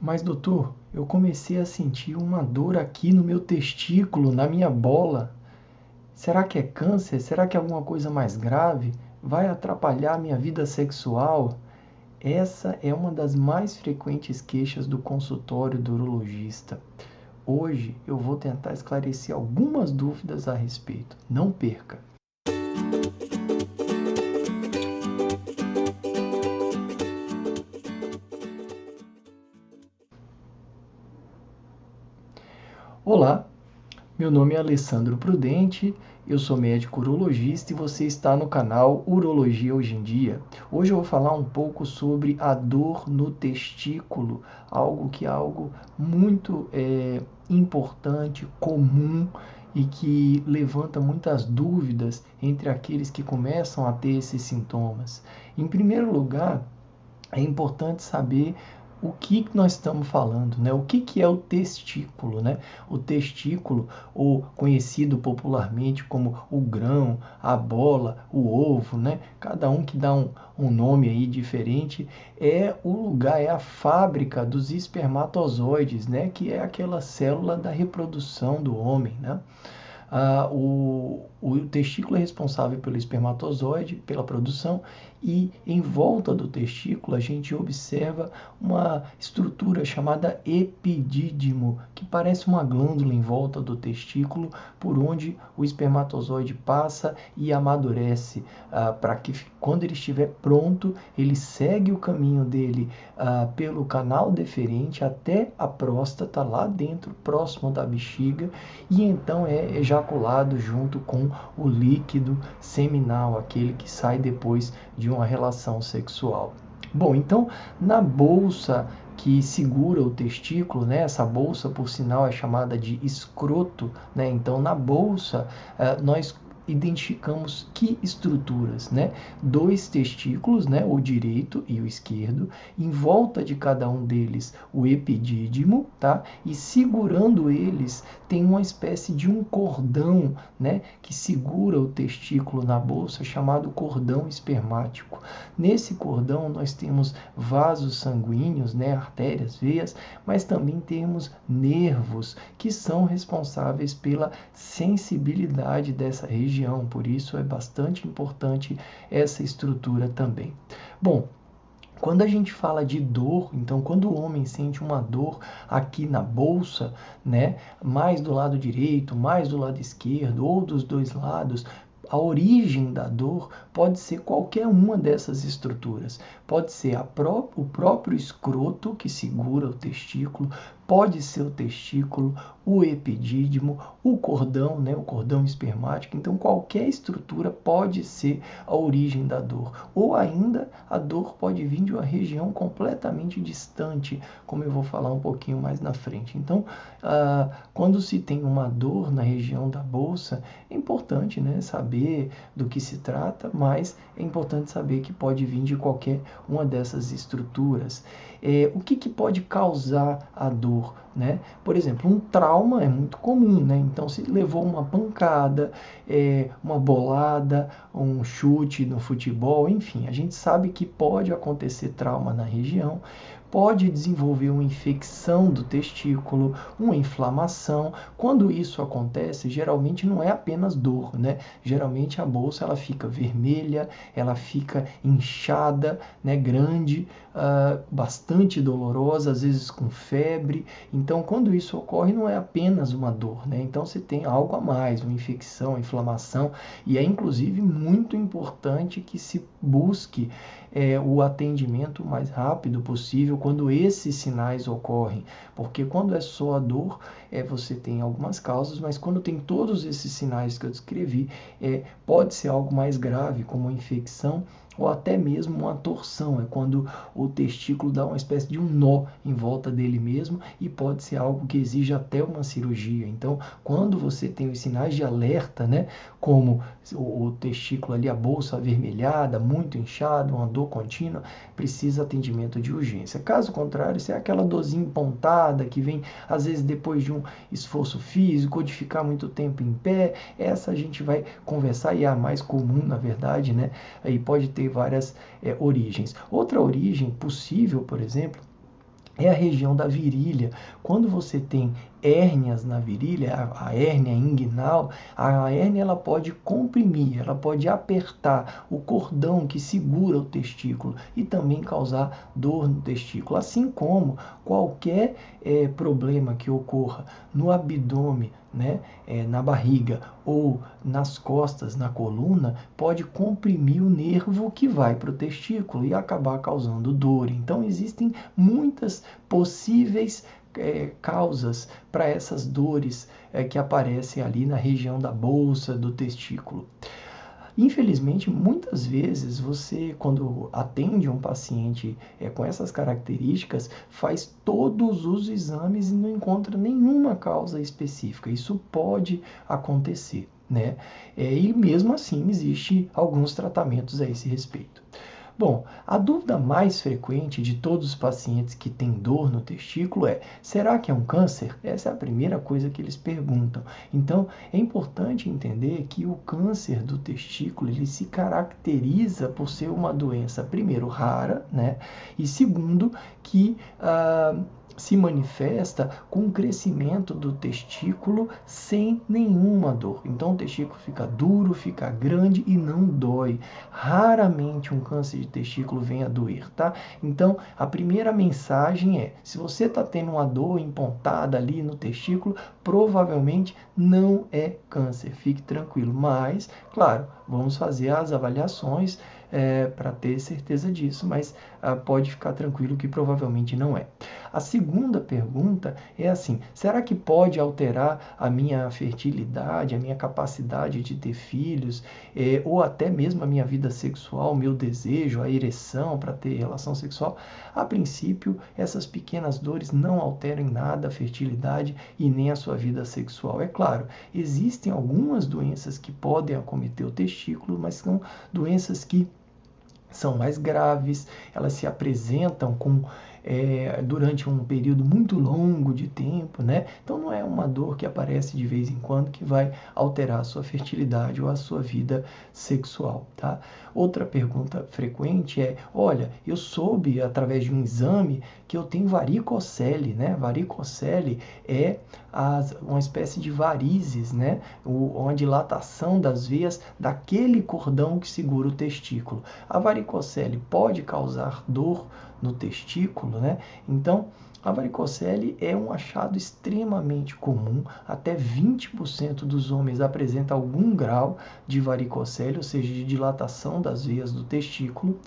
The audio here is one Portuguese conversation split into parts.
Mas, doutor, eu comecei a sentir uma dor aqui no meu testículo, na minha bola. Será que é câncer? Será que é alguma coisa mais grave? Vai atrapalhar a minha vida sexual? Essa é uma das mais frequentes queixas do consultório do urologista. Hoje eu vou tentar esclarecer algumas dúvidas a respeito. Não perca! Olá, meu nome é Alessandro Prudente, eu sou médico urologista e você está no canal Urologia Hoje em Dia. Hoje eu vou falar um pouco sobre a dor no testículo, algo muito importante, comum e que levanta muitas dúvidas entre aqueles que começam a ter esses sintomas. Em primeiro lugar, é importante saber o que nós estamos falando, né? O que é o testículo, né? O testículo, ou conhecido popularmente como o grão, a bola, o ovo, né? Cada um que dá um nome aí diferente, é o lugar, é a fábrica dos espermatozoides, né? Que é aquela célula da reprodução do homem, né? O testículo é responsável pelo espermatozoide, pela produção, e em volta do testículo a gente observa uma estrutura chamada epidídimo, que parece uma glândula em volta do testículo, por onde o espermatozoide passa e amadurece, para que quando ele estiver pronto, ele segue o caminho dele pelo canal deferente até a próstata, lá dentro, próximo da bexiga, e então é ejaculado junto com o líquido seminal, aquele que sai depois de uma relação sexual. Bom, então na bolsa que segura o testículo, né? Essa bolsa, por sinal, é chamada de escroto, né? Então na bolsa nós identificamos que estruturas, né? Dois testículos, né? O direito e o esquerdo, em volta de cada um deles o epidídimo, tá? E segurando eles tem uma espécie de um cordão, né? Que segura o testículo na bolsa, chamado cordão espermático. Nesse cordão nós temos vasos sanguíneos, né? Artérias, veias, mas também temos nervos que são responsáveis pela sensibilidade dessa região. Por isso é bastante importante essa estrutura também. Bom, quando a gente fala de dor, então quando o homem sente uma dor aqui na bolsa, né, mais do lado direito, mais do lado esquerdo ou dos dois lados, a origem da dor pode ser qualquer uma dessas estruturas. Pode ser o próprio escroto que segura o testículo, pode ser o testículo, o epidídimo, o cordão, né, o cordão espermático. Então, qualquer estrutura pode ser a origem da dor. Ou ainda, a dor pode vir de uma região completamente distante, como eu vou falar um pouquinho mais na frente. Então, quando se tem uma dor na região da bolsa, é importante, né, saber do que se trata, mas é importante saber que pode vir de qualquer uma dessas estruturas. O que pode causar a dor, né? Por exemplo, um trauma é muito comum, né? Então, se levou uma pancada, uma bolada, um chute no futebol, enfim, a gente sabe que pode acontecer trauma na região, pode desenvolver uma infecção do testículo, uma inflamação. Quando isso acontece, geralmente não é apenas dor, né? Geralmente a bolsa ela fica vermelha, ela fica inchada, né? Grande, bastante dolorosa, às vezes com febre. Então, quando isso ocorre, não é apenas uma dor, né? Então, você tem algo a mais, uma infecção, inflamação, e é inclusive muito importante que se busque o atendimento o mais rápido possível quando esses sinais ocorrem, porque quando é só a dor, você tem algumas causas, mas quando tem todos esses sinais que eu descrevi, pode ser algo mais grave, como uma infecção ou até mesmo uma torção, é quando o testículo dá uma espécie de um nó em volta dele mesmo e pode ser algo que exige até uma cirurgia. Então, quando você tem os sinais de alerta, né, como o testículo ali, a bolsa avermelhada, muito inchado, uma dor contínua, precisa atendimento de urgência. Caso contrário, se é aquela dorzinha pontada que vem às vezes depois de um esforço físico ou de ficar muito tempo em pé, essa a gente vai conversar e é a mais comum, na verdade, né? Aí pode ter várias origens. Outra origem possível, por exemplo, é a região da virilha. Quando você tem hérnias na virilha, a hérnia inguinal, a hérnia ela pode comprimir, ela pode apertar o cordão que segura o testículo e também causar dor no testículo. Assim como qualquer problema que ocorra no abdômen, né, na barriga ou nas costas, na coluna, pode comprimir o nervo que vai para o testículo e acabar causando dor. Então existem muitas possíveis causas para essas dores que aparecem ali na região da bolsa do testículo. Infelizmente, muitas vezes você, quando atende um paciente com essas características, faz todos os exames e não encontra nenhuma causa específica. Isso pode acontecer, né? E mesmo assim, existe alguns tratamentos a esse respeito. Bom, a dúvida mais frequente de todos os pacientes que têm dor no testículo é: será que é um câncer? Essa é a primeira coisa que eles perguntam. Então, é importante entender que o câncer do testículo ele se caracteriza por ser uma doença, primeiro, rara, né? E segundo, que se manifesta com o crescimento do testículo sem nenhuma dor. Então o testículo fica duro, fica grande e não dói. Raramente um câncer de testículo vem a doer, tá? Então a primeira mensagem é: se você está tendo uma dor empontada ali no testículo, provavelmente não é câncer, fique tranquilo. Mas, claro, vamos fazer as avaliações para ter certeza disso, mas pode ficar tranquilo que provavelmente não é. A segunda pergunta é assim: será que pode alterar a minha fertilidade, a minha capacidade de ter filhos, ou até mesmo a minha vida sexual, meu desejo, a ereção para ter relação sexual? A princípio, essas pequenas dores não alteram em nada a fertilidade e nem a sua vida sexual. É claro, existem algumas doenças que podem acometer o testículo, mas são doenças que são mais graves, elas se apresentam durante um período muito longo de tempo, né? Então não é uma dor que aparece de vez em quando que vai alterar a sua fertilidade ou a sua vida sexual, tá? Outra pergunta frequente é: olha, eu soube através de um exame que eu tenho varicocele, né? Varicocele é uma espécie de varizes, né? Uma dilatação das veias daquele cordão que segura o testículo. A varicocele pode causar dor no testículo, né? Então, a varicocele é um achado extremamente comum, até 20% dos homens apresentam algum grau de varicocele, ou seja, de dilatação das veias do testículo,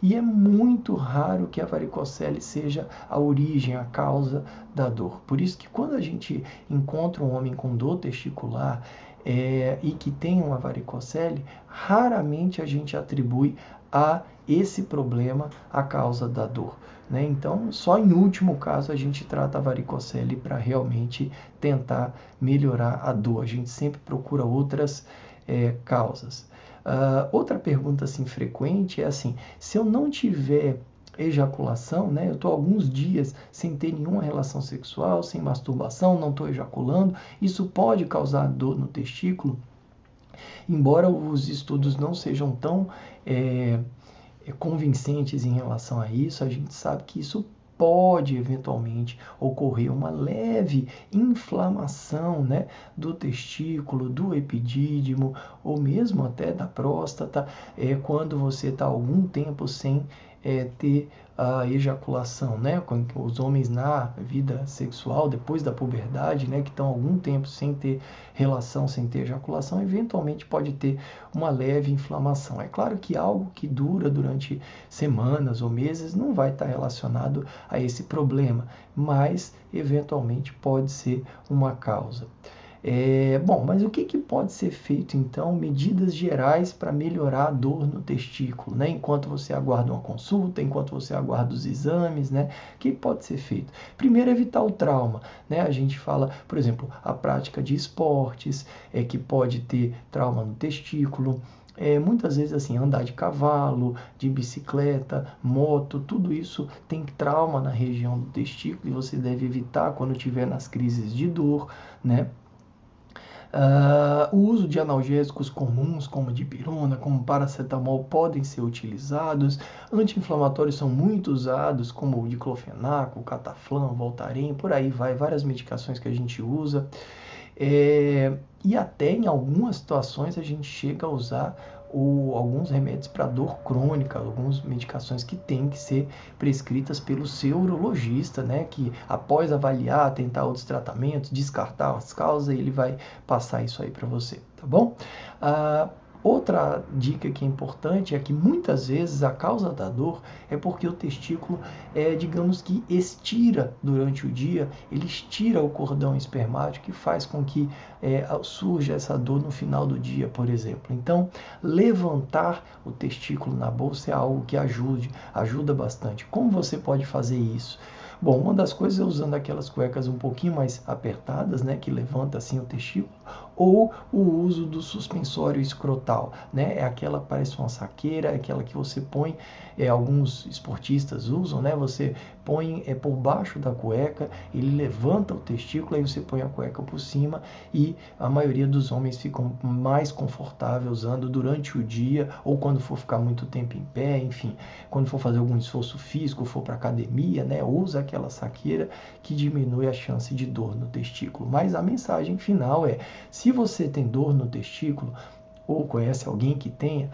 e é muito raro que a varicocele seja a origem, a causa da dor. Por isso que quando a gente encontra um homem com dor testicular e que tem uma varicocele, raramente a gente atribui a esse problema a causa da dor, né? Então, só em último caso a gente trata a varicocele para realmente tentar melhorar a dor. A gente sempre procura outras causas. Outra pergunta assim frequente é assim: se eu não tiver ejaculação, né? Eu estou alguns dias sem ter nenhuma relação sexual, sem masturbação, não estou ejaculando, isso pode causar dor no testículo? Embora os estudos não sejam tão convincentes em relação a isso, a gente sabe que isso pode eventualmente ocorrer uma leve inflamação, né, do testículo, do epidídimo ou mesmo até da próstata, quando você está algum tempo sem ter a ejaculação, né? Com os homens na vida sexual depois da puberdade, né, que estão algum tempo sem ter relação, sem ter ejaculação, eventualmente pode ter uma leve inflamação. É claro que algo que dura durante semanas ou meses não vai estar relacionado a esse problema, mas eventualmente pode ser uma causa. Bom, mas o que pode ser feito então? Medidas gerais para melhorar a dor no testículo, né? Enquanto você aguarda uma consulta, enquanto você aguarda os exames, né? O que pode ser feito? Primeiro, evitar o trauma, né? A gente fala, por exemplo, a prática de esportes, que pode ter trauma no testículo. Muitas vezes assim, andar de cavalo, de bicicleta, moto, tudo isso tem trauma na região do testículo e você deve evitar quando tiver nas crises de dor, né? O uso de analgésicos comuns, como dipirona, como paracetamol, podem ser utilizados. Anti-inflamatórios são muito usados, como o diclofenaco, o cataflam, Voltaren, por aí vai, várias medicações que a gente usa. E até em algumas situações a gente chega a usar alguns remédios para dor crônica, algumas medicações que têm que ser prescritas pelo seu urologista, né? Que após avaliar, tentar outros tratamentos, descartar as causas, ele vai passar isso aí para você, tá bom? Outra dica que é importante é que muitas vezes a causa da dor é porque o testículo, digamos que estira durante o dia, ele estira o cordão espermático e faz com que surja essa dor no final do dia, por exemplo. Então, levantar o testículo na bolsa é algo que ajuda bastante. Como você pode fazer isso? Bom, uma das coisas é usando aquelas cuecas um pouquinho mais apertadas, né, que levanta assim o testículo, ou o uso do suspensório escrotal, né, é aquela que parece uma saqueira, é aquela que você põe, alguns esportistas usam, né, você põe por baixo da cueca, ele levanta o testículo, aí você põe a cueca por cima e a maioria dos homens ficam mais confortáveis usando durante o dia ou quando for ficar muito tempo em pé, enfim, quando for fazer algum esforço físico, for para academia, né, usa aquela saqueira que diminui a chance de dor no testículo. Mas a mensagem final é: se você tem dor no testículo ou conhece alguém que tenha,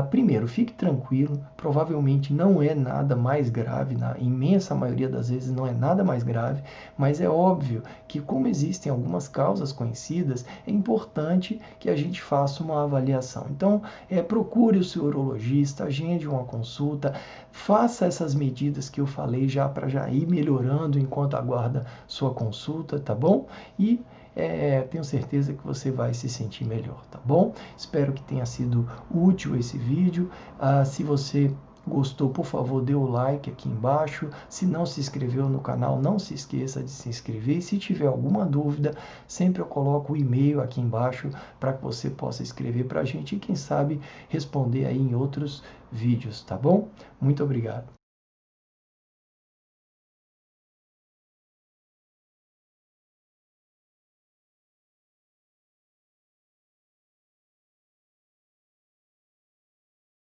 primeiro, fique tranquilo, provavelmente não é nada mais grave, na imensa maioria das vezes não é nada mais grave, mas é óbvio que como existem algumas causas conhecidas, é importante que a gente faça uma avaliação. Então, procure o seu urologista, agende uma consulta, faça essas medidas que eu falei já para já ir melhorando enquanto aguarda sua consulta, tá bom? E tenho certeza que você vai se sentir melhor, tá bom? Espero que tenha sido útil esse vídeo. Se você gostou, por favor, dê o like aqui embaixo. Se não se inscreveu no canal, não se esqueça de se inscrever. E se tiver alguma dúvida, sempre eu coloco o e-mail aqui embaixo para que você possa escrever para a gente e, quem sabe, responder aí em outros vídeos, tá bom? Muito obrigado.